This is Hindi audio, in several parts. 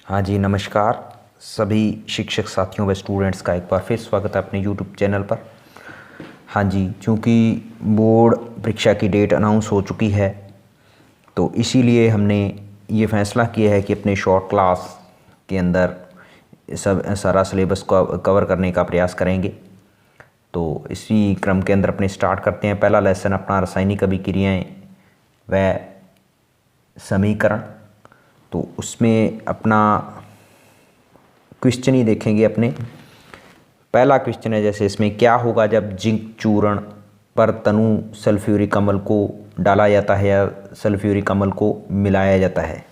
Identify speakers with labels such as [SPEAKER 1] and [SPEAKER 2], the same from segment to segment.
[SPEAKER 1] हाँ जी, नमस्कार सभी शिक्षक साथियों व स्टूडेंट्स का एक बार फिर स्वागत है अपने यूट्यूब चैनल पर। हाँ जी, चूँकि बोर्ड परीक्षा की डेट अनाउंस हो चुकी है तो इसीलिए हमने ये फ़ैसला किया है कि अपने शॉर्ट क्लास के अंदर सारा सिलेबस को कवर करने का प्रयास करेंगे। तो इसी क्रम के अंदर अपने स्टार्ट करते हैं। पहला लेसन अपना रासायनिक अभिक्रियाएँ व समीकरण। तो उसमें अपना क्वेश्चन ही देखेंगे। अपने पहला क्वेश्चन है, जैसे इसमें क्या होगा जब जिंक चूर्ण पर तनु सल्फ्यूरिक अम्ल को डाला जाता है या सल्फ्यूरिक अम्ल को मिलाया जाता है।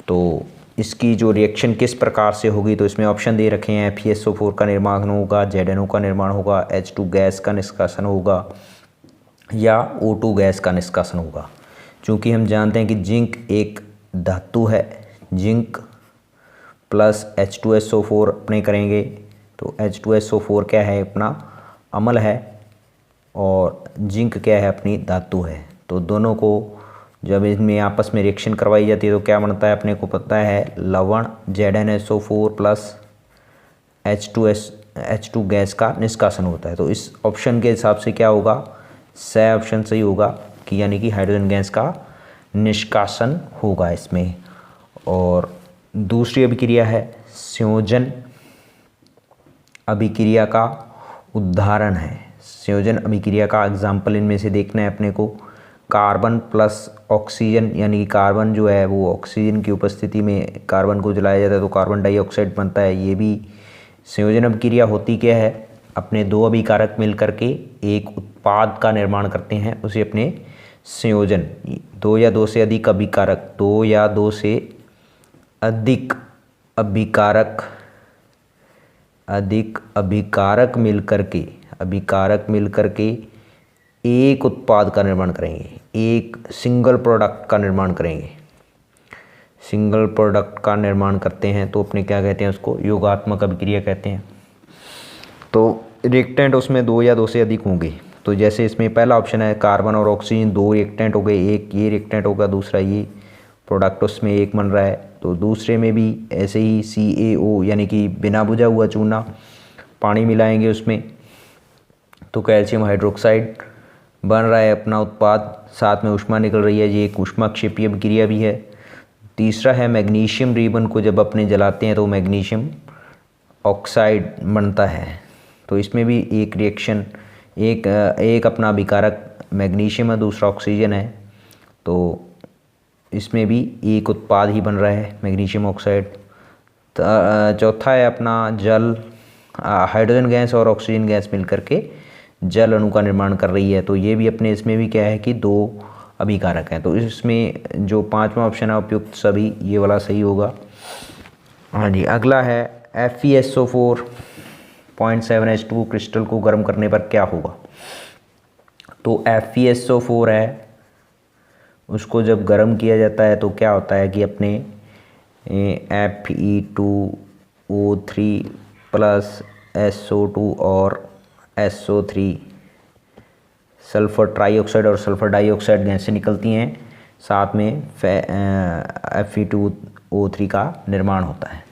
[SPEAKER 1] तो इसकी जो रिएक्शन किस प्रकार से होगी, तो इसमें ऑप्शन दे रखे हैं। FeSO4 का निर्माण होगा, ZNO का निर्माण होगा, H2 गैस का निष्कासन होगा या O2 गैस का निष्कासन होगा। चूँकि हम जानते हैं कि जिंक एक धातु है, जिंक प्लस H2SO4 अपने करेंगे तो H2SO4 क्या है, अपना अम्ल है और जिंक क्या है, अपनी धातु है। तो दोनों को जब इनमें आपस में रिएक्शन करवाई जाती है तो क्या बनता है, अपने को पता है लवण ZnSO4 प्लस H2 गैस का निष्कासन होता है। तो इस ऑप्शन के हिसाब से क्या होगा, स ऑप्शन सही होगा कि यानी कि हाइड्रोजन गैस का निष्कासन होगा इसमें। और दूसरी अभिक्रिया है संयोजन अभिक्रिया का उदाहरण है। संयोजन अभिक्रिया का एग्जाम्पल इनमें से देखना है अपने को। कार्बन प्लस ऑक्सीजन, यानी कि कार्बन जो है वो ऑक्सीजन की उपस्थिति में कार्बन को जलाया जाता है तो कार्बन डाइऑक्साइड बनता है। ये भी संयोजन अभिक्रिया होती क्या है, अपने दो अभिकारक मिलकर के एक उत्पाद का निर्माण करते हैं, उसे अपने संयोजन। दो या दो से अधिक अभिकारक, दो या दो से अधिक अभिकारक मिलकर के एक उत्पाद का निर्माण करेंगे, एक सिंगल प्रोडक्ट का निर्माण करेंगे। सिंगल प्रोडक्ट का निर्माण करते हैं तो अपने क्या कहते हैं, उसको योगात्मक अभिक्रिया कहते हैं। तो रिएक्टेंट उसमें दो या दो से अधिक होंगे। तो जैसे इसमें पहला ऑप्शन है कार्बन और ऑक्सीजन, दो रिएक्टेंट हो गए, एक ये रिएक्टेंट होगा, दूसरा ये प्रोडक्ट उसमें एक बन रहा है। तो दूसरे में भी ऐसे ही CaO यानी कि बिना बुझा हुआ चूना, पानी मिलाएंगे उसमें तो कैल्शियम हाइड्रोक्साइड बन रहा है अपना उत्पाद, साथ में ऊष्मा निकल रही है, ये एक ऊष्माक्षेपीय अभिक्रिया भी है। तीसरा है मैग्नीशियम रिबन को जब अपने जलाते हैं तो मैग्नीशियम ऑक्साइड बनता है। तो इसमें भी एक रिएक्शन, एक अपना अभिकारक मैग्नीशियम है, दूसरा ऑक्सीजन है, तो इसमें भी एक उत्पाद ही बन रहा है मैग्नीशियम ऑक्साइड। चौथा है अपना जल, हाइड्रोजन गैस और ऑक्सीजन गैस मिलकर के जल अणु का निर्माण कर रही है। तो ये भी अपने इसमें भी क्या है कि दो अभिकारक हैं। तो इसमें जो पांचवा ऑप्शन है उपयुक्त सभी, ये वाला सही होगा। हाँ जी, अगला है FeSO4 0.7H2 क्रिस्टल को गर्म करने पर क्या होगा। तो FeSO4 है, उसको जब गर्म किया जाता है तो क्या होता है कि अपने Fe2O3 प्लस SO2 और SO3 सल्फर ट्राईऑक्साइड और सल्फर डाइऑक्साइड गैसें निकलती हैं, साथ में Fe2O3 का निर्माण होता है,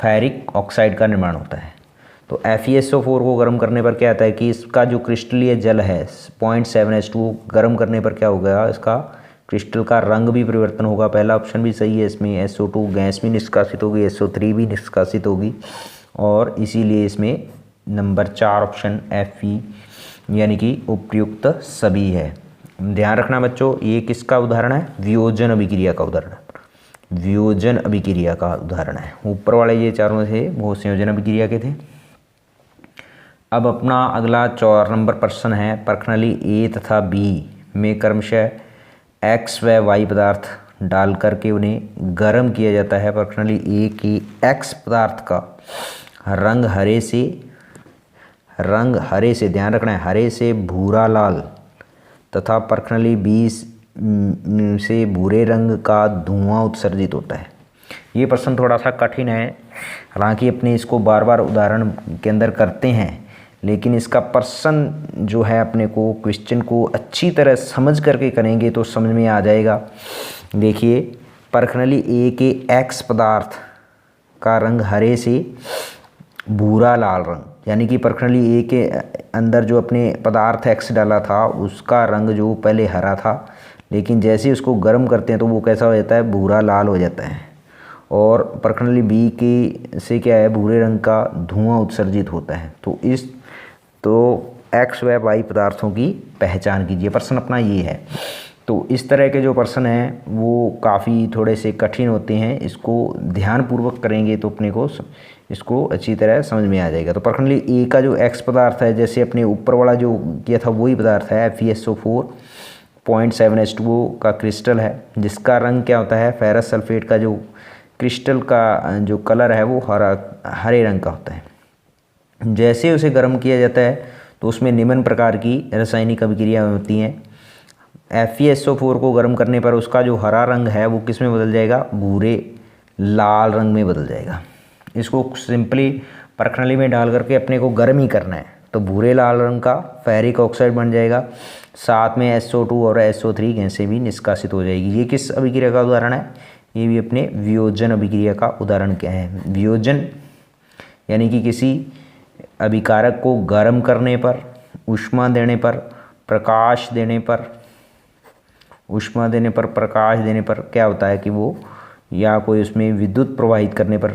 [SPEAKER 1] फेरिक ऑक्साइड का निर्माण होता है। तो FeSO4 को गर्म करने पर क्या आता है कि इसका जो क्रिस्टलीय जल है 0.7H2 गर्म करने पर क्या होगा, इसका क्रिस्टल का रंग भी परिवर्तन होगा। पहला ऑप्शन भी सही है, इसमें SO2 गैस भी निष्कासित होगी, SO3 भी निष्कासित होगी, और इसीलिए इसमें नंबर 4 ऑप्शन Fe यानी कि उपयुक्त सभी है। ध्यान रखना बच्चों, ये किसका उदाहरण है, वियोजन अभिक्रिया का उदाहरण है, वियोजन अभिक्रिया का उदाहरण है। ऊपर वाले ये चारों थे वो संयोजन अभिक्रिया के थे। अब अपना अगला 4 नंबर प्रश्न है, प्रश्नावली A तथा B में क्रमशः X व Y पदार्थ डाल करके उन्हें गर्म किया जाता है। प्रश्नावली A की X पदार्थ का रंग हरे से ध्यान रखना है, हरे से भूरा लाल तथा प्रश्नावली B से भूरे रंग का धुआं उत्सर्जित होता है। ये प्रश्न थोड़ा सा कठिन है, हालांकि अपने इसको बार बार उदाहरण के अंदर करते हैं, लेकिन इसका प्रश्न जो है अपने को क्वेश्चन को अच्छी तरह समझ करके करेंगे तो समझ में आ जाएगा। देखिए परखनली ए के एक्स पदार्थ का रंग हरे से भूरा लाल रंग, यानी कि परखनली ए के अंदर जो अपने पदार्थ एक्स डाला था उसका रंग जो पहले हरा था, लेकिन जैसे उसको गर्म करते हैं तो वो कैसा हो जाता है, भूरा लाल हो जाता है। और परखनली बी के से क्या है, भूरे रंग का धुआं उत्सर्जित होता है। तो एक्स व वाई पदार्थों की पहचान कीजिए। प्रश्न अपना ये है। तो इस तरह के जो प्रश्न हैं वो काफ़ी थोड़े से कठिन होते हैं, इसको ध्यानपूर्वक करेंगे तो अपने को इसको अच्छी तरह समझ में आ जाएगा। तो परखनली ए का जो एक्स पदार्थ है, जैसे अपने ऊपर वाला जो किया था वही पदार्थ है, FeSO4.7H2O का क्रिस्टल है, जिसका रंग क्या होता है, फेरस सल्फेट का जो क्रिस्टल का जो कलर है वो हरे रंग का होता है। जैसे उसे गर्म किया जाता है तो उसमें निम्न प्रकार की रासायनिक अभिक्रियाएं होती हैं। FeSO4 को गर्म करने पर उसका जो हरा रंग है वो किस में बदल जाएगा, भूरे लाल रंग में बदल जाएगा। इसको सिंपली परखनली में डाल करके अपने को गर्म ही करना है, तो भूरे लाल रंग का फेरिक ऑक्साइड बन जाएगा, साथ में SO2 और SO3 गैसें भी निष्कासित हो जाएगी। ये किस अभिक्रिया का उदाहरण है, ये भी अपने वियोजन अभिक्रिया का उदाहरण क्या है। वियोजन यानी कि किसी अभिकारक को गर्म करने पर, ऊष्मा देने पर, प्रकाश देने पर क्या होता है कि वो, या कोई उसमें विद्युत प्रवाहित करने पर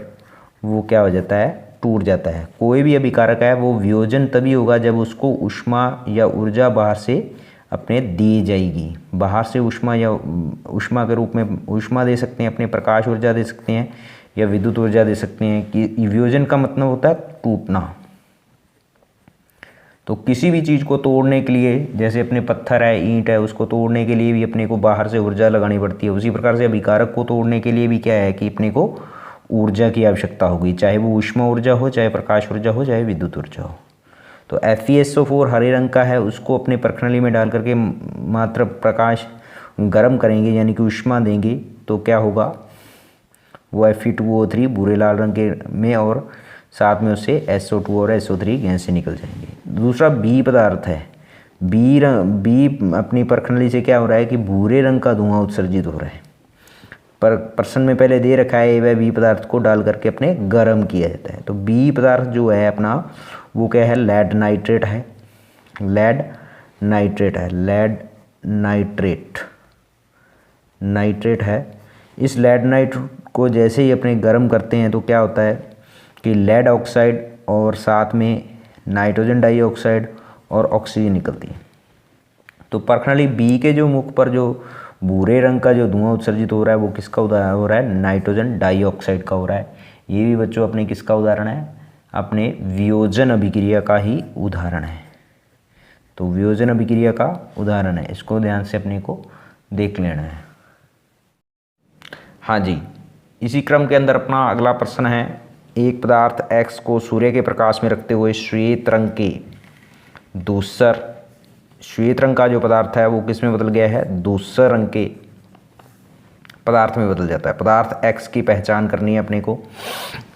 [SPEAKER 1] वो क्या हो जाता है, टूट जाता है। कोई भी अभिकारक है वो वियोजन तभी होगा जब उसको ऊष्मा या ऊर्जा बाहर से अपने दी जाएगी। बाहर से ऊष्मा या ऊष्मा के रूप में ऊष्मा दे सकते हैं, अपने प्रकाश ऊर्जा दे सकते हैं या विद्युत ऊर्जा दे सकते हैं। कि वियोजन का मतलब होता है टूटना। तो किसी भी चीज़ को तोड़ने के लिए, जैसे अपने पत्थर है, ईंट है, उसको तोड़ने के लिए भी अपने को बाहर से ऊर्जा लगानी पड़ती है। उसी प्रकार से अभिकारक को तोड़ने के लिए भी क्या है कि अपने को ऊर्जा की आवश्यकता होगी, चाहे वो ऊष्मा ऊर्जा हो, चाहे प्रकाश ऊर्जा हो, चाहे विद्युत ऊर्जा हो। तो FeSO4 हरे रंग का है, उसको अपने परखनली में डाल करके मात्र प्रकाश गर्म करेंगे, यानी कि ऊष्मा देंगे, तो क्या होगा, वो Fe2O3 भूरे लाल रंग के में, और साथ में उससे SO2 और SO3 गैस से निकल जाएंगे। दूसरा बी पदार्थ है। बी अपनी परखनली से क्या हो रहा है कि भूरे रंग का धुआं उत्सर्जित हो रहा है। पर प्रश्न में पहले दे रखा है ए व बी पदार्थ को डाल करके अपने गर्म किया जाता है। तो बी पदार्थ जो है अपना वो क्या है, लेड नाइट्रेट है। लेड नाइट्रेट है। इस लेड नाइट्रेट को जैसे ही अपने गर्म करते हैं तो क्या होता है कि लेड ऑक्साइड और साथ में नाइट्रोजन डाइऑक्साइड और ऑक्सीजन निकलती है। तो परखनली बी के जो मुख पर जो भूरे रंग का जो धुआं उत्सर्जित हो रहा है वो किसका उदाहरण हो रहा है, नाइट्रोजन डाइऑक्साइड का हो रहा है। ये भी बच्चों अपने किसका उदाहरण है, अपने वियोजन अभिक्रिया का ही उदाहरण है। तो वियोजन अभिक्रिया का उदाहरण है, इसको ध्यान से अपने को देख लेना है। हाँ जी, इसी क्रम के अंदर अपना अगला प्रश्न है, एक पदार्थ X को सूर्य के प्रकाश में रखते हुए श्वेत रंग के धूसर, श्वेत रंग का जो पदार्थ है वो किस में बदल गया है, धूसर रंग के पदार्थ में बदल जाता है। पदार्थ X की पहचान करनी है अपने को।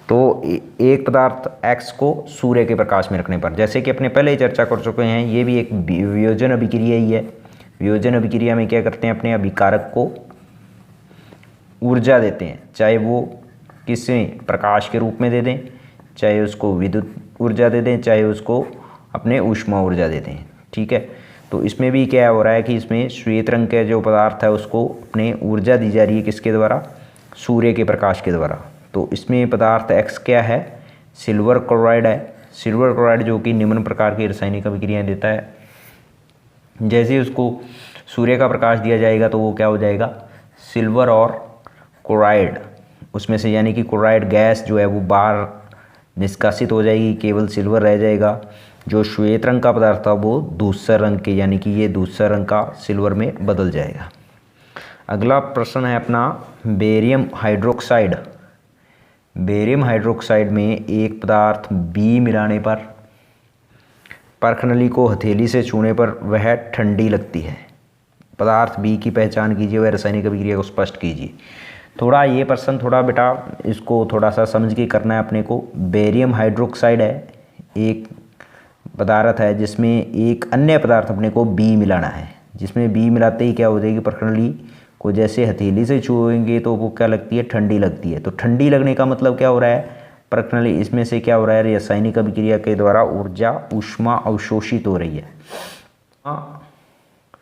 [SPEAKER 1] तो एक पदार्थ X को सूर्य के प्रकाश में रखने पर, जैसे कि अपने पहले ही चर्चा कर चुके हैं, ये भी एक वियोजन अभिक्रिया ही है। वियोजन अभिक्रिया में क्या करते हैं, अपने अभिकारक को ऊर्जा देते हैं, चाहे वो किसी प्रकाश के रूप में दे दें, चाहे उसको विद्युत ऊर्जा दे दें, चाहे उसको अपने ऊष्मा ऊर्जा दे दें। ठीक है, तो इसमें भी क्या हो रहा है कि इसमें श्वेत रंग का जो पदार्थ है उसको अपने ऊर्जा दी जा रही है, किसके द्वारा, सूर्य के प्रकाश के द्वारा। तो इसमें पदार्थ X क्या है, सिल्वर क्लोराइड है। सिल्वर क्लोराइड जो कि निम्न प्रकार की रासायनिक अभिक्रियाएँ देता है। जैसे उसको सूर्य का प्रकाश दिया जाएगा तो वो क्या हो जाएगा, सिल्वर और क्लोराइड उसमें से, यानी कि क्लोराइड गैस जो है वो बाहर निष्कासित हो जाएगी, केवल सिल्वर रह जाएगा। जो श्वेत रंग का पदार्थ था वो धूसर रंग के, यानी कि ये धूसर रंग का सिल्वर में बदल जाएगा। अगला प्रश्न है अपना बेरियम हाइड्रोक्साइड। बेरियम हाइड्रोक्साइड में एक पदार्थ B मिलाने पर परखनली को हथेली से छूने पर वह ठंडी लगती है। पदार्थ B की पहचान कीजिए, वह रासायनिक अभिक्रिया को स्पष्ट कीजिए। थोड़ा ये प्रश्न थोड़ा बेटा इसको थोड़ा सा समझ के करना है अपने को। बेरियम हाइड्रोक्साइड है, एक पदार्थ है जिसमें एक अन्य पदार्थ अपने को B मिलाना है, जिसमें B मिलाते ही क्या हो जाएगी, परखनली को जैसे हथेली से छुएंगे तो वो क्या लगती है, ठंडी लगती है। तो ठंडी लगने का मतलब क्या हो रहा है, प्रकरणली इसमें से क्या हो रहा है, रासायनिक अभिक्रिया के द्वारा ऊर्जा ऊष्मा अवशोषित हो रही है।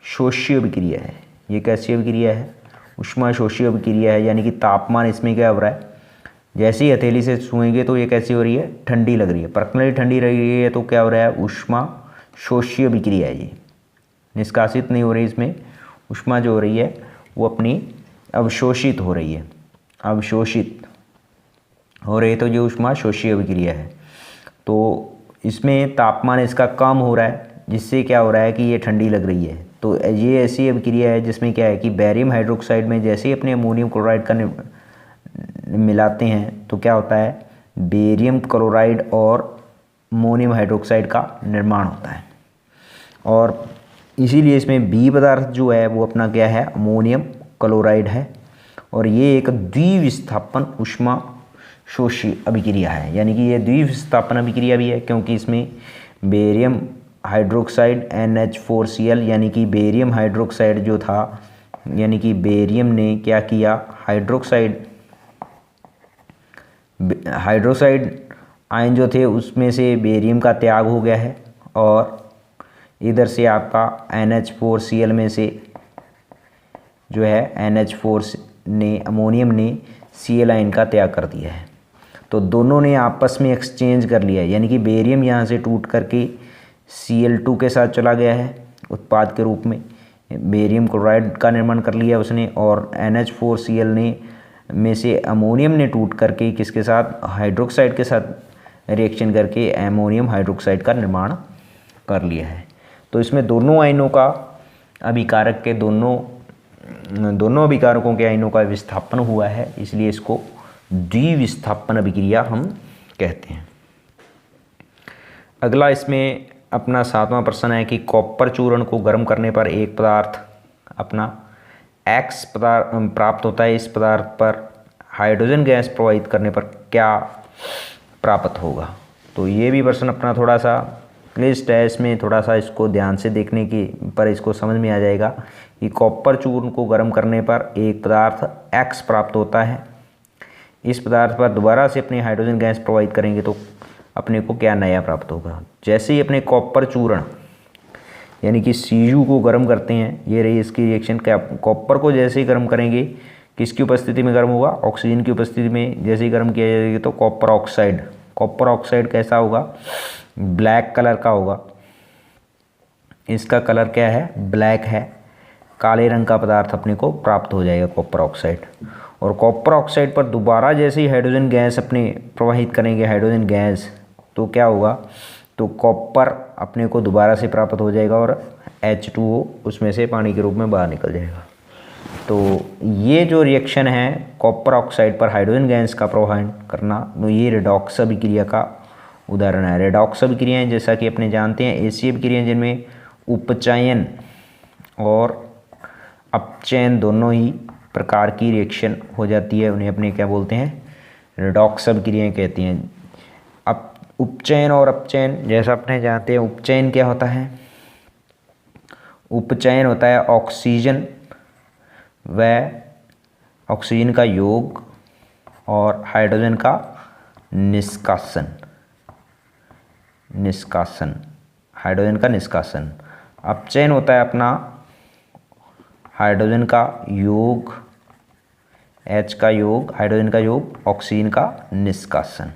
[SPEAKER 1] शोषी अभिक्रिया है, ये कैसी अभिक्रिया है, ऊष्मा शोषी अभिक्रिया है, यानी कि तापमान इसमें क्या हो रहा है, जैसे ही हथेली से छुएंगे तो ये कैसी हो रही है, ठंडी लग रही है। प्रकरणली ठंडी लग रही है तो क्या हो रहा है, ऊष्मा शोषी अभिक्रिया है, ये निष्कासित नहीं हो रही, इसमें ऊष्मा जो हो रही है वो अपनी अवशोषित हो रही है, अवशोषित हो रही है, तो ये ऊष्मा शोषी अभिक्रिया है। तो इसमें तापमान इसका कम हो रहा है, जिससे क्या हो रहा है कि ये ठंडी लग रही है। तो ये ऐसी अभिक्रिया है जिसमें क्या है कि बेरियम हाइड्रोक्साइड में जैसे ही अपने अमोनियम क्लोराइड का मिलाते हैं तो क्या होता है, बेरियम क्लोराइड और अमोनियम हाइड्रोक्साइड का निर्माण होता है। और इसीलिए इसमें बी पदार्थ जो है वो अपना क्या है, अमोनियम क्लोराइड है, और ये एक द्विविस्थापन ऊष्मा शोषी अभिक्रिया है, यानी कि ये द्विविस्थापन अभिक्रिया भी है, क्योंकि इसमें बेरियम हाइड्रोक्साइड NH4Cl, यानी कि बेरियम हाइड्रोक्साइड जो था, यानी कि बेरियम ने क्या किया, हाइड्रोक्साइड आयन जो थे उसमें से बेरियम का त्याग हो गया है, और इधर से आपका NH4Cl में से जो है NH4 ने, अमोनियम ने Cl आयन का त्याग कर दिया है। तो दोनों ने आपस में एक्सचेंज कर लिया है, यानी कि बेरियम यहाँ से टूट करके Cl2 के साथ चला गया है उत्पाद के रूप में, बेरियम क्लोराइड का निर्माण कर लिया उसने, और NH4Cl ने में से अमोनियम ने टूट करके किसके साथ, हाइड्रोक्साइड के साथ रिएक्शन करके अमोनियम हाइड्रोक्साइड का निर्माण कर लिया है। तो इसमें दोनों आयनों का अभिकारक के दोनों अभिकारकों के आयनों का विस्थापन हुआ है, इसलिए इसको द्विविस्थापन अभिक्रिया हम कहते हैं। अगला इसमें अपना 7वां प्रश्न है कि कॉपर चूर्ण को गर्म करने पर एक पदार्थ अपना X पदार्थ प्राप्त होता है, इस पदार्थ पर हाइड्रोजन गैस प्रवाहित करने पर क्या प्राप्त होगा। तो ये भी प्रश्न अपना थोड़ा सा क्लिष्ट है, इसमें थोड़ा सा इसको ध्यान से देखने की पर इसको समझ में आ जाएगा कि कॉपर चूर्ण को गर्म करने पर एक पदार्थ X प्राप्त होता है, इस पदार्थ पर दोबारा से अपनी हाइड्रोजन गैस प्रवाहित करेंगे तो अपने को क्या नया प्राप्त होगा। जैसे ही अपने कॉपर चूर्ण यानी कि Cu को गर्म करते हैं, ये रही इसकी रिएक्शन, क्या कॉपर को जैसे ही गर्म करेंगे किसकी उपस्थिति में गर्म होगा, ऑक्सीजन की उपस्थिति में जैसे ही गर्म किया जाएगा तो कॉपर ऑक्साइड कैसा होगा, ब्लैक कलर का होगा, इसका कलर क्या है, ब्लैक है, काले रंग का पदार्थ अपने को प्राप्त हो जाएगा कॉपर ऑक्साइड। और कॉपर ऑक्साइड पर दोबारा जैसे ही हाइड्रोजन गैस अपने प्रवाहित करेंगे हाइड्रोजन गैस, तो क्या होगा, तो कॉपर अपने को दोबारा से प्राप्त हो जाएगा और H2O उसमें से पानी के रूप में बाहर निकल जाएगा। तो ये जो रिएक्शन है कॉपर ऑक्साइड पर हाइड्रोजन गैस का प्रवाहन करना, तो ये रेडॉक्स अभिक्रिया का उदाहरण है। रेडॉक्स अभिक्रियाएँ जैसा कि अपने जानते हैं ऐसी अभिक्रियाएँ जिनमें उपचयन और अपचयन दोनों ही प्रकार की रिएक्शन हो जाती है, उन्हें अपने क्या बोलते हैं, रेडॉक्स अभिक्रियाएँ कहती हैं। अब उपचयन और अपचयन जैसा अपने जानते हैं, उपचयन क्या होता है, उपचयन होता है ऑक्सीजन का योग और हाइड्रोजन का निष्कासन, हाइड्रोजन का निष्कासन। अपचयन होता है अपना हाइड्रोजन का योग, H का योग, हाइड्रोजन का योग, ऑक्सीजन का निष्कासन।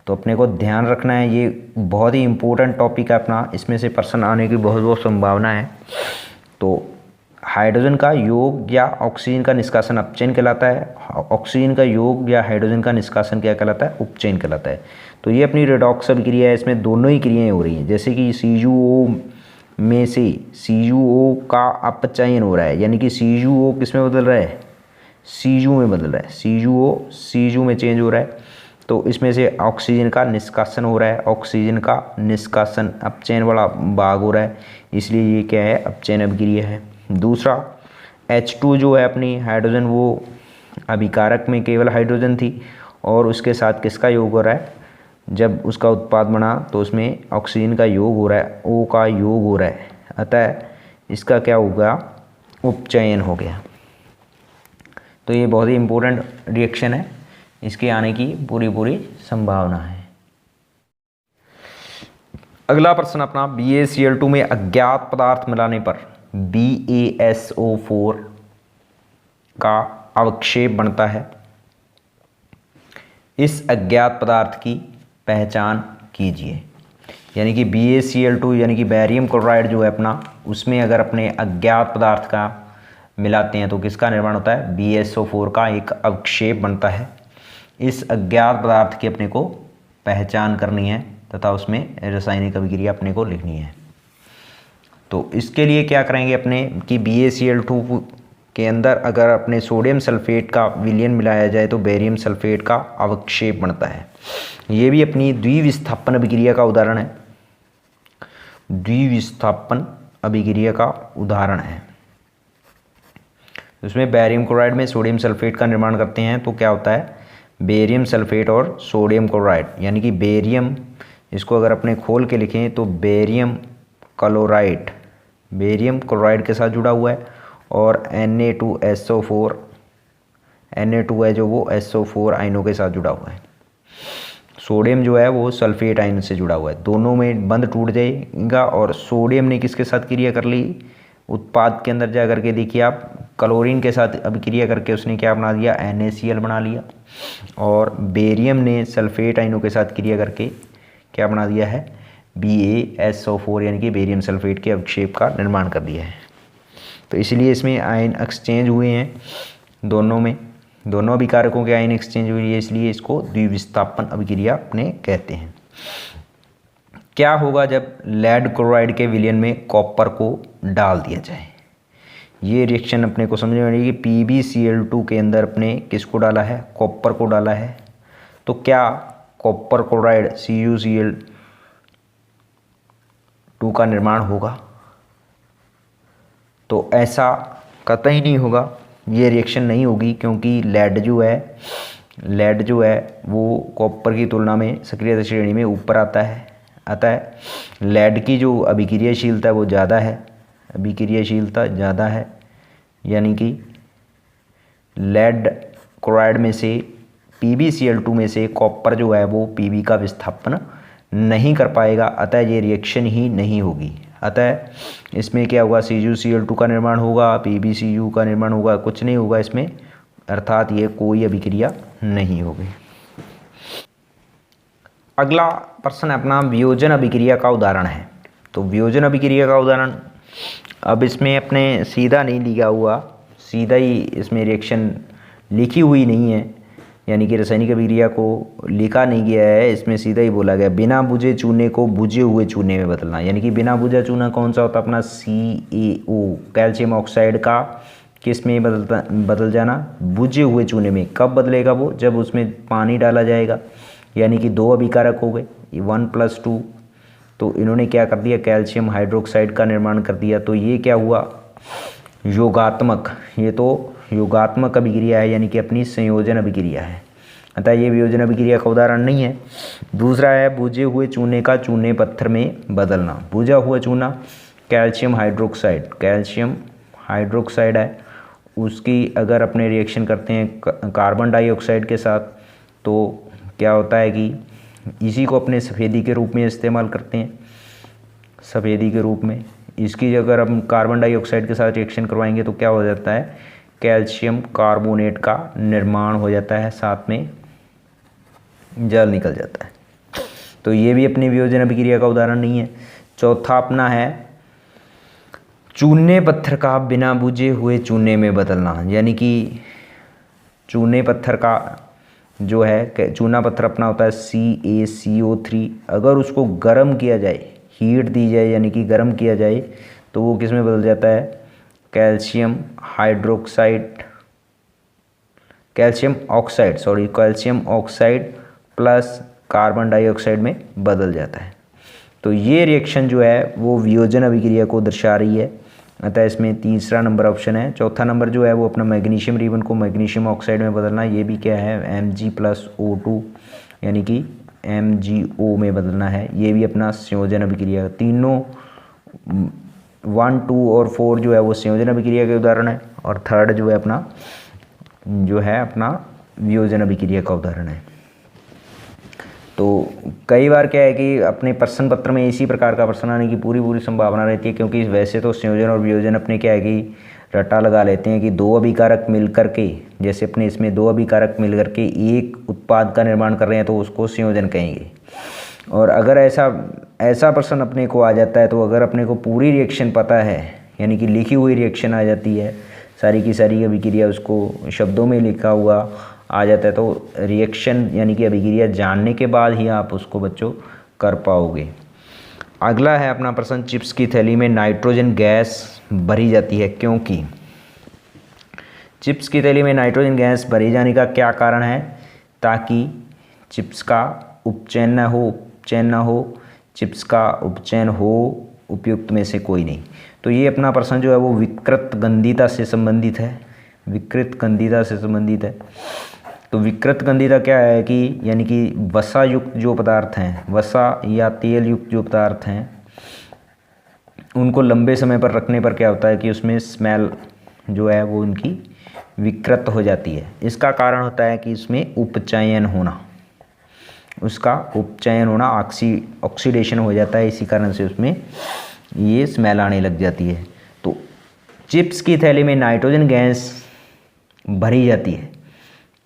[SPEAKER 1] तो अपने को ध्यान रखना है, ये बहुत ही इम्पोर्टेंट टॉपिक है अपना, इसमें से प्रश्न आने की बहुत संभावना है। तो हाइड्रोजन का योग या ऑक्सीजन का निष्कासन अपचयन कहलाता है, ऑक्सीजन का योग या हाइड्रोजन का निष्कासन क्या कहलाता है, उपचयन कहलाता है। तो ये अपनी रेडॉक्स अभिक्रिया है, इसमें दोनों ही क्रियाएँ हो रही हैं। जैसे कि CuO में से CuO का अपचयन हो रहा है, यानी कि CuO किस में बदल रहा है, Cu में बदल रहा है, Cu में चेंज हो रहा है। तो इसमें से ऑक्सीजन का निष्कासन हो रहा है, ऑक्सीजन का निष्कासन अपचयन वाला भाग हो रहा है, इसलिए ये क्या है, अपचयन अभिक्रिया है। दूसरा H2 जो है अपनी हाइड्रोजन, वो अभिकारक में केवल हाइड्रोजन थी और उसके साथ किसका योग हो रहा है, जब उसका उत्पाद बना तो उसमें ऑक्सीजन का योग हो रहा है, O का योग हो रहा है, अतः इसका क्या होगा, उपचयन हो गया। तो ये बहुत ही इम्पोर्टेंट रिएक्शन है, इसके आने की पूरी संभावना है। अगला प्रश्न अपना, BaCl2 में अज्ञात पदार्थ मिलाने पर BaSO4 का अवक्षेप बनता है। इस अज्ञात पदार्थ की पहचान कीजिए। यानी कि BaCl2 यानी कि बेरियम क्लोराइड जो है अपना, उसमें अगर अपने अज्ञात पदार्थ का मिलाते हैं तो किसका निर्माण होता है? BaSO4 का एक अवक्षेप बनता है। इस अज्ञात पदार्थ की अपने को पहचान करनी है तथा उसमें रासायनिक अभिक्रिया अपने को लिखनी है। तो इसके लिए क्या करेंगे अपने कि BaCl2 के अंदर अगर अपने सोडियम सल्फेट का विलयन मिलाया जाए तो बेरियम सल्फेट का अवक्षेप बनता है। ये भी अपनी द्विविस्थापन अभिक्रिया का उदाहरण है, द्विविस्थापन अभिक्रिया का उदाहरण है। उसमें बेरियम क्लोराइड में सोडियम सल्फेट का निर्माण करते हैं तो क्या होता है? बेरियम सल्फेट और सोडियम क्लोराइड, यानी कि बेरियम, इसको अगर अपने खोल के लिखें तो बेरियम क्लोराइड, बेरियम क्लोराइड के साथ जुड़ा हुआ है, और Na2SO4, Na2 है जो वो SO4 आयनों के साथ जुड़ा हुआ है। सोडियम जो है वो सल्फेट आयन से जुड़ा हुआ है, दोनों में बंध टूट जाएगा। और सोडियम ने किसके साथ क्रिया कर ली? उत्पाद के अंदर जा करके देखिए आप, क्लोरीन के साथ अभिक्रिया करके उसने क्या बना दिया? NaCl बना लिया। और बेरियम ने सल्फेट आयनों के साथ क्रिया करके क्या बना दिया है? BaSO4 यानी कि बेरियम सल्फेट के अवक्षेप का निर्माण कर दिया है। तो इसलिए इसमें आयन एक्सचेंज हुए हैं, दोनों में, दोनों अभिकारकों के आयन एक्सचेंज हुई है, इसलिए इसको द्विविस्थापन अभिक्रिया अपने कहते हैं। क्या होगा जब लेड क्लोराइड के विलयन में कॉपर को डाल दिया जाए? ये रिएक्शन अपने को समझ में आएगी कि PbCl2 के अंदर अपने किसको डाला है? कॉपर को डाला है। तो क्या कॉपर क्लोराइड CuCl2 का निर्माण होगा? तो ऐसा कतई नहीं होगा, ये रिएक्शन नहीं होगी, क्योंकि लेड जो है वो कॉपर की तुलना में सक्रियता श्रेणी में ऊपर आता है। लेड की जो अभिक्रियाशीलता वो ज़्यादा है, अभिक्रियाशीलता ज़्यादा है, यानी कि लेड क्लोराइड में से PbCl2 में से कॉपर जो है वो Pb का विस्थापन नहीं कर पाएगा, अतः ये रिएक्शन ही नहीं होगी। अतः इसमें क्या होगा? CuCl2 का निर्माण होगा, PbCu का निर्माण होगा, कुछ नहीं होगा इसमें, अर्थात ये कोई अभिक्रिया नहीं होगी। अगला प्रश्न अपना वियोजन अभिक्रिया का उदाहरण है। तो वियोजन अभिक्रिया का उदाहरण, अब इसमें अपने सीधा नहीं लिखा हुआ, सीधा ही इसमें रिएक्शन लिखी हुई नहीं है, यानी कि रासायनिक अभिक्रिया को लिखा नहीं गया है, इसमें सीधा ही बोला गया बिना बुझे चूने को बुझे हुए चूने में बदलना। यानी कि बिना बुझा चूना कौन सा होता है? अपना CaO, कैल्शियम ऑक्साइड का किस में बदल जाना? बुझे हुए चूने में। कब बदलेगा वो? जब उसमें पानी डाला जाएगा। यानी कि दो अभिकारक हो गए, 1+2, तो इन्होंने क्या कर दिया? कैल्शियम हाइड्रोक्साइड का निर्माण कर दिया। तो ये क्या हुआ? योगात्मक, ये तो योगात्मक अभिक्रिया है, यानी कि अपनी संयोजन अभिक्रिया है, अतः ये वियोजन अभिक्रिया का उदाहरण नहीं है। दूसरा है बुझे हुए चूने का चूने पत्थर में बदलना। बुझा हुआ चूना कैल्शियम हाइड्रोक्साइड है, उसकी अगर अपने रिएक्शन करते हैं कार्बन डाइऑक्साइड के साथ तो क्या होता है कि इसी को अपने सफ़ेदी के रूप में इस्तेमाल करते हैं, सफ़ेदी के रूप में। इसकी अगर हम कार्बन डाइऑक्साइड के साथ रिएक्शन करवाएंगे तो क्या हो जाता है? कैल्शियम कार्बोनेट का निर्माण हो जाता है, साथ में जल निकल जाता है। तो ये भी अपनी वियोजन अभिक्रिया का उदाहरण नहीं है। चौथा अपना है चूने पत्थर का बिना बुझे हुए चूने में बदलना। यानी कि चूने पत्थर का जो है, चूना पत्थर अपना होता है CaCO3, अगर उसको गर्म किया जाए, हीट दी जाए यानी कि गर्म किया जाए, तो वो किस में बदल जाता है? Calcium oxide plus carbon dioxide में बदल जाता है। तो ये रिएक्शन जो है वो वियोजन अभिक्रिया को दर्शा रही है, अतः इसमें तीसरा नंबर ऑप्शन है। चौथा नंबर जो है वो अपना मैग्नीशियम रिबन को मैग्नीशियम ऑक्साइड में बदलना, ये भी क्या है? Mg+O2 यानी कि MgO में बदलना है, ये भी अपना संयोजन अभिक्रिया। तीनों 1, 2 और 4 जो है वो संयोजन अभिक्रिया के उदाहरण है, और थर्ड जो है अपना जो है अपना वियोजन अभिक्रिया का उदाहरण है। तो कई बार क्या है कि अपने प्रश्न पत्र में इसी प्रकार का प्रश्न आने की पूरी संभावना रहती है, क्योंकि वैसे तो संयोजन और वियोजन अपने क्या है कि रट्टा लगा लेते हैं कि दो अभिकारक मिल करके, जैसे अपने इसमें दो अभिकारक मिल करके एक उत्पाद का निर्माण कर रहे हैं तो उसको संयोजन कहेंगे। और अगर ऐसा प्रश्न अपने को आ जाता है, तो अगर अपने को पूरी रिएक्शन पता है, यानी कि लिखी हुई रिएक्शन आ जाती है, सारी की सारी अभिक्रिया उसको शब्दों में लिखा हुआ आ जाता है, तो रिएक्शन यानी कि अभिक्रिया जानने के बाद ही आप उसको बच्चों कर पाओगे। अगला है अपना प्रश्न, चिप्स की थैली में नाइट्रोजन गैस भरी जाती है क्योंकि। चिप्स की थैली में नाइट्रोजन गैस भरी जाने का क्या कारण है? ताकि चिप्स का उपचयन न हो, चिप्स का उपचयन हो, उपयुक्त में से कोई नहीं। तो ये अपना प्रश्न जो है वो विकृत गंधिता से संबंधित है, विकृत गंधिता से संबंधित है। तो विकृत गंधिता क्या है कि यानी कि वसा युक्त जो पदार्थ हैं, वसा या तेल युक्त जो पदार्थ हैं, उनको लंबे समय पर रखने पर क्या होता है कि उसमें स्मेल जो है वो उनकी विकृत हो जाती है। इसका कारण होता है कि इसमें उपचयन होना, उसका उपचयन होना, ऑक्सीडेशन हो जाता है, इसी कारण से उसमें ये स्मेल आने लग जाती है। तो चिप्स की थैली में नाइट्रोजन गैस भरी जाती है।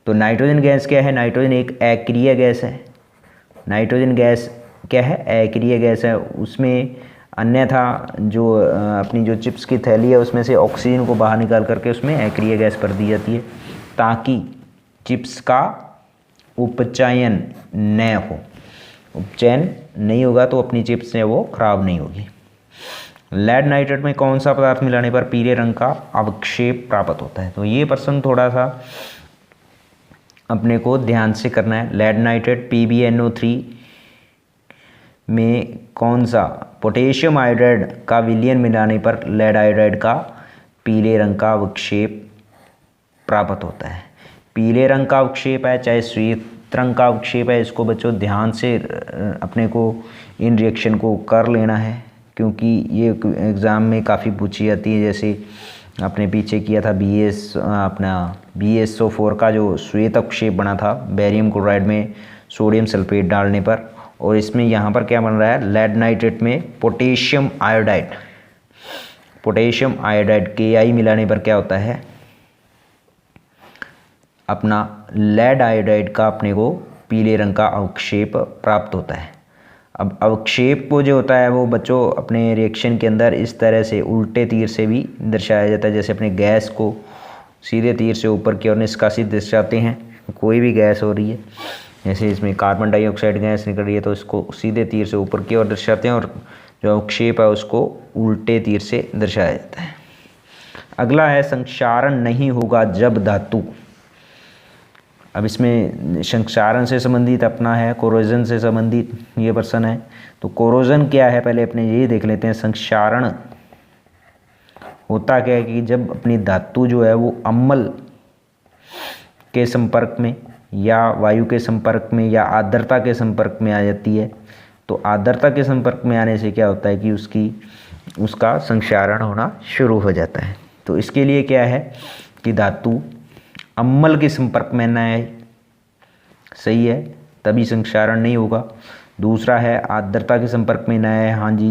[SPEAKER 1] तो नाइट्रोजन गैस क्या है? नाइट्रोजन एक अक्रिय गैस है। नाइट्रोजन गैस क्या है? अक्रिय गैस है। उसमें अन्यथा जो अपनी जो चिप्स की थैली है उसमें से ऑक्सीजन को बाहर निकाल करके उसमें अक्रिय गैस भर दी जाती है, ताकि चिप्स का उपचयन न हो। उपचयन नहीं होगा तो अपनी चिप्स है वो खराब नहीं होगी। लेड नाइट्रेट में कौन सा पदार्थ मिलाने पर पीले रंग का अवक्षेप प्राप्त होता है? तो ये प्रश्न थोड़ा सा अपने को ध्यान से करना है। लेड नाइट्रेट PbNO3 में कौन सा पोटेशियम आयोडाइड का विलयन मिलाने पर लेड आयोडाइड का पीले रंग का अवक्षेप प्राप्त होता है? पीले रंग का अवक्षेप है चाहे श्वेत रंग का अवक्षेप है, इसको बच्चों ध्यान से अपने को इन रिएक्शन को कर लेना है, क्योंकि ये एग्ज़ाम में काफ़ी पूछी जाती है। जैसे आपने पीछे किया था BaSO4 का जो श्वेत अवक्षेप बना था बेरियम क्लोराइड में सोडियम सल्फेट डालने पर, और इसमें यहाँ पर क्या बन रहा है? लेड नाइट्रेट में पोटेशियम आयोडाइड Ki मिलाने पर क्या होता है? अपना लेड आयोडाइड का अपने को पीले रंग का अवक्षेप प्राप्त होता है। अब अवक्षेप को जो होता है वो बच्चों अपने रिएक्शन के अंदर इस तरह से उल्टे तीर से भी दर्शाया जाता है। जैसे अपने गैस को सीधे तीर से ऊपर की ओर निष्कासित दर्शाते हैं, कोई भी गैस हो रही है, जैसे इसमें कार्बन डाइऑक्साइड गैस निकल रही है तो इसको सीधे तीर से ऊपर की ओर दर्शाते हैं, और जो अवक्षेप है उसको उल्टे तीर से दर्शाया जाता है। अगला है संक्षारण नहीं होगा जब धातु। अब इसमें संक्षारण से संबंधित अपना है कोरोजन से संबंधित ये प्रश्न है। तो कोरोजन क्या है पहले अपने ये देख लेते हैं। संक्षारण होता क्या है कि जब अपनी धातु जो है वो अम्ल के संपर्क में या वायु के संपर्क में या आर्द्रता के संपर्क में आ जाती है, तो आर्द्रता के संपर्क में आने से क्या होता है कि उसका संक्षारण होना शुरू हो जाता है। तो इसके लिए क्या है कि धातु अम्ल के संपर्क में न आए, सही है, तभी संक्षारण नहीं होगा। दूसरा है आर्द्रता के संपर्क में न आए, हाँ जी,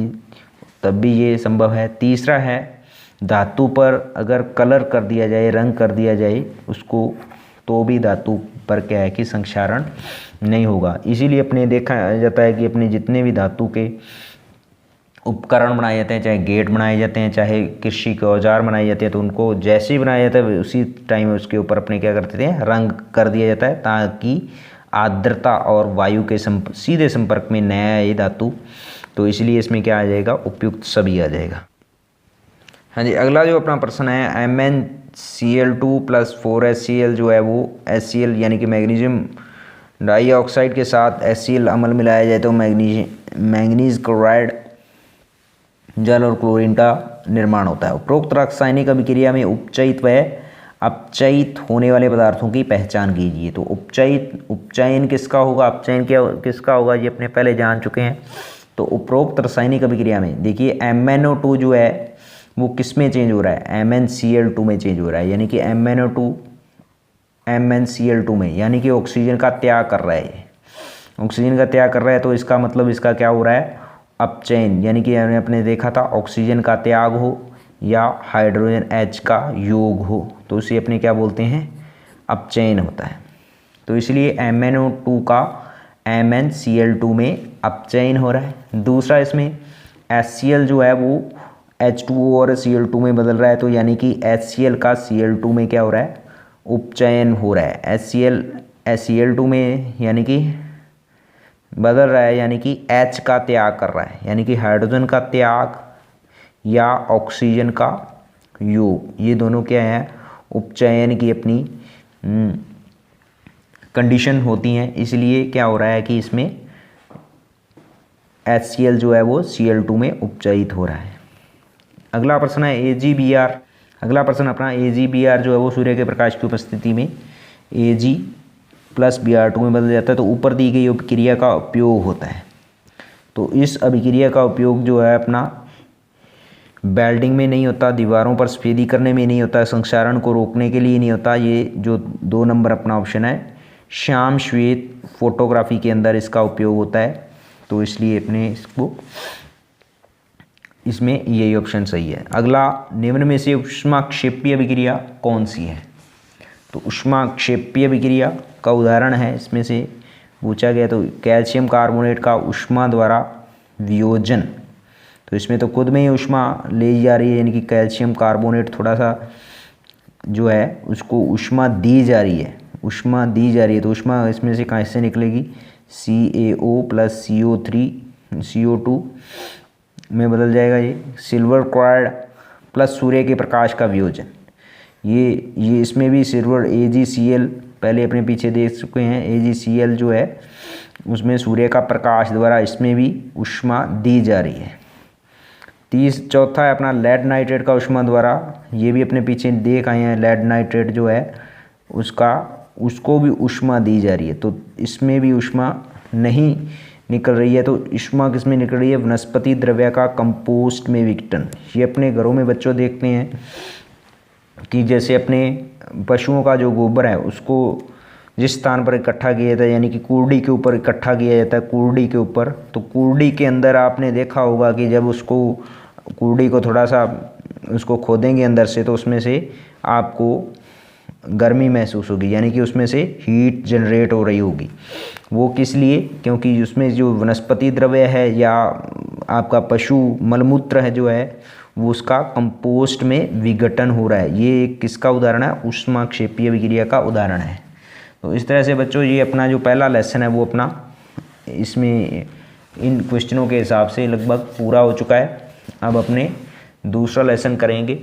[SPEAKER 1] तब भी ये संभव है। तीसरा है धातु पर अगर कलर कर दिया जाए, रंग कर दिया जाए उसको, तो भी धातु पर क्या है कि संक्षारण नहीं होगा। इसीलिए अपने देखा जाता है कि अपने जितने भी धातु के उपकरण बनाए जाते हैं, चाहे गेट बनाए जाते हैं, चाहे कृषि के औजार बनाए जाते हैं, तो उनको जैसे ही बनाया जाता है उसी टाइम उसके ऊपर अपने क्या करते थे, रंग कर दिया जाता है, ताकि आर्द्रता और वायु के सीधे संपर्क में न आए धातु। तो इसलिए इसमें क्या आ जाएगा? उपयुक्त सभी आ जाएगा। हाँ जी, अगला जो अपना प्रश्न है MnCl2 + 4HCl जो है वो HCl यानी कि मैग्नीशियम डाइऑक्साइड के साथ HCl अम्ल मिलाया जाए तो मैंगनीज क्लोराइड जल और क्लोरीन का निर्माण होता है। उपरोक्त रासायनिक अभिक्रिया में उपचयित व अपचयित होने वाले पदार्थों की पहचान कीजिए। तो उपचयन किसका होगा, अपचयन किसका होगा, ये अपने पहले जान चुके हैं। तो उपरोक्त रासायनिक अभिक्रिया में देखिए MnO2 जो है वो किस में चेंज हो रहा है? MnCl2 में चेंज हो रहा है, यानी कि MnO2 MnCl2 में, यानी कि ऑक्सीजन का त्याग कर रहा है, ये ऑक्सीजन का त्याग कर रहा है। तो इसका मतलब इसका क्या हो रहा है, अपचयन, यानी कि आपने देखा था ऑक्सीजन का त्याग हो या हाइड्रोजन H का योग हो तो उसे अपने क्या बोलते हैं, अपचयन होता है। तो इसलिए MnO2 का MnCl2 में अपचयन हो रहा है। दूसरा इसमें HCl जो है वो H2O और Cl2 में बदल रहा है, तो यानी कि HCl का Cl2 में क्या हो रहा है, उपचयन हो रहा है। HCl Cl2 में यानी कि बदल रहा है, यानी कि H का त्याग कर रहा है, यानी कि हाइड्रोजन का त्याग या ऑक्सीजन का योग, ये दोनों क्या है, उपचयन की अपनी कंडीशन होती हैं। इसलिए क्या हो रहा है कि इसमें HCl जो है वो Cl2 में उपचयित हो रहा है। अगला प्रश्न है AgBr। अगला प्रश्न अपना AgBr जो है वो सूर्य के प्रकाश की उपस्थिति में Ag प्लस Br2 में बदल जाता है। तो ऊपर दी गई अभिक्रिया का उपयोग होता है। तो इस अभिक्रिया का उपयोग जो है अपना वेल्डिंग में नहीं होता, दीवारों पर सफेदी करने में नहीं होता, संक्षारण को रोकने के लिए नहीं होता। ये जो 2 नंबर अपना ऑप्शन है श्याम श्वेत फोटोग्राफी के अंदर इसका उपयोग होता है। तो इसलिए अपने इसको इसमें यही ऑप्शन सही है। अगला, निम्न में से ऊष्माक्षेपीय अभिक्रिया कौन सी है। तो ऊष्माक्षेपीय अभिक्रिया का उदाहरण है इसमें से पूछा गया, तो कैल्शियम कार्बोनेट का ऊष्मा द्वारा वियोजन। तो इसमें तो खुद में ही ऊष्मा ले जा रही है, यानी कि कैल्शियम कार्बोनेट थोड़ा सा जो है उसको ऊष्मा दी जा रही है, ऊष्मा दी जा रही है। तो ऊष्मा इसमें से कहाँ से निकलेगी, CaO प्लस CO2 में बदल जाएगा। ये सिल्वर क्लोराइड प्लस सूर्य के प्रकाश का वियोजन, ये इसमें भी सिल्वर AgCl पहले अपने पीछे देख चुके हैं। AgCl जो है उसमें सूर्य का प्रकाश द्वारा इसमें भी ऊष्मा दी जा रही है। चौथा है अपना लेड नाइट्रेट का ऊष्मा द्वारा, ये भी अपने पीछे देख आए हैं। लेड नाइट्रेट जो है उसको भी ऊष्मा दी जा रही है, तो इसमें भी ऊष्मा नहीं निकल रही है। तो ऊष्मा किस में निकल रही है, वनस्पति द्रव्य का कंपोस्ट में विघटन। ये अपने घरों में बच्चों देखते हैं कि जैसे अपने पशुओं का जो गोबर है उसको जिस स्थान पर इकट्ठा किया जाता है, यानी कि कूड़ी के ऊपर इकट्ठा किया जाता है, कूड़ी के ऊपर। तो कूड़ी के अंदर आपने देखा होगा कि जब उसको कूड़ी को थोड़ा सा उसको खोदेंगे अंदर से, तो उसमें से आपको गर्मी महसूस होगी, यानी कि उसमें से हीट जनरेट हो रही होगी। वो किस लिए, क्योंकि उसमें जो वनस्पति द्रव्य है या आपका पशु मलमूत्र है जो है वो उसका कंपोस्ट में विघटन हो रहा है। ये किसका उदाहरण है, ऊष्माक्षेपीय अभिक्रिया का उदाहरण है। तो इस तरह से बच्चों ये अपना जो पहला लेसन है वो अपना इसमें इन क्वेश्चनों के हिसाब से लगभग पूरा हो चुका है। अब अपने दूसरा लेसन करेंगे।